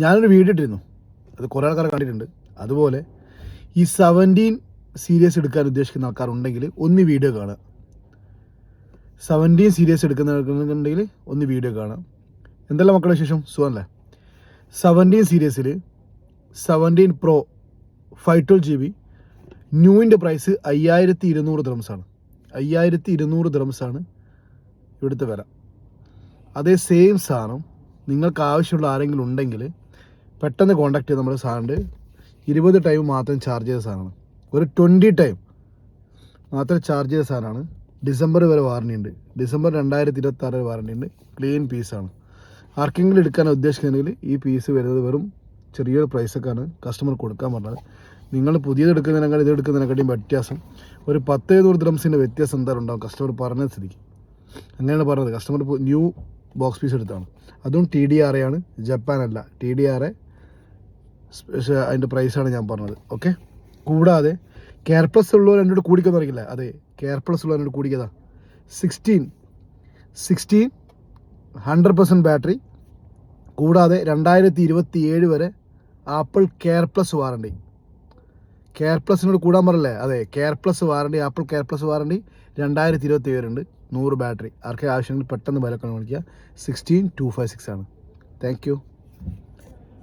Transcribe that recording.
ഞാനൊരു വീഡിയോ ഇട്ടിരുന്നു, അത് കുറേ ആൾക്കാർ കണ്ടിട്ടുണ്ട്. അതുപോലെ ഈ 17 സീരീസ് എടുക്കാൻ ഉദ്ദേശിക്കുന്ന ആൾക്കാരുണ്ടെങ്കിൽ ഒന്ന് വീഡിയോ കാണുക. 17 സീരീസ് എടുക്കുന്നുണ്ടെങ്കിൽ ഒന്ന് വീഡിയോ കാണാം. എന്തെല്ലാം മക്കളുടെ വിശേഷം? സുഖമല്ലേ? 17 സീരീസിൽ 17 Pro 512 GB ന്യൂവിൻ്റെ പ്രൈസ് 5200 ദിർഹംസാണ്. 5200 ദിർഹംസാണ് ഇവിടുത്തെ വില. അതേ സെയിം സാധനം നിങ്ങൾക്ക് ആവശ്യമുള്ള ആരെങ്കിലും ഉണ്ടെങ്കിൽ പെട്ടെന്ന് കോൺടാക്ട് ചെയ്ത് നമ്മുടെ സാധനം 20 ടൈം മാത്രം ചാർജ് ചെയ്ത സാധനമാണ്. ഒരു 20 ടൈം മാത്രം ചാർജ് ചെയ്ത സാധനമാണ്. ഡിസംബർ വരെ വാറണ്ടി ഉണ്ട്. ഡിസംബർ 2026 വരെ വാറണ്ടി ഉണ്ട്. ക്ലീൻ പീസാണ്. ആർക്കെങ്കിലും എടുക്കാൻ ഉദ്ദേശിക്കുന്നുണ്ടെങ്കിൽ ഈ പീസ് വരുന്നത് വെറും ചെറിയൊരു പ്രൈസൊക്കെയാണ് കസ്റ്റമർ കൊടുക്കാൻ പറഞ്ഞത്. നിങ്ങൾ പുതിയത് എടുക്കുന്നതിനേക്കാൾ ഇത് എടുക്കുന്നതിനെക്കാട്ടിയും വ്യത്യാസം ഒരു 10-700 ദിർഹംസിൻ്റെ വ്യത്യാസം എന്തായാലും ഉണ്ടാവും കസ്റ്റമർ പറഞ്ഞ സ്ഥിതിക്ക്. അങ്ങനെയാണ് പറഞ്ഞത്. കസ്റ്റമർ ന്യൂ ബോക്സ് പീസ് എടുത്താണ്. അതും TDRA ആണ്, ജപ്പാനല്ല. TDRA അതിൻ്റെ പ്രൈസാണ് ഞാൻ പറഞ്ഞത്. ഓക്കെ. കൂടാതെ കെയർ പ്ലസ് ഉള്ളവർ എന്നോട് കൂടിക്കാൻ അറിയില്ല. അതെ, കെയർ പ്ലസ് ഉള്ളവർ എന്നോട് കൂടിക്കതാ. 16 100% ബാറ്ററി. കൂടാതെ 2027 വരെ Apple care plus warranty. Care പ്ലസിനോട് കൂടാൻ പറഞ്ഞല്ലേ? അതെ, care plus warranty, Apple care plus warranty 2027 ഉണ്ട്. 100 ബാറ്ററി. ആർക്കെ ആവശ്യമെങ്കിൽ പെട്ടെന്ന് വിലക്കണം വിളിക്കുക. 16256 ആണ്. Thank you.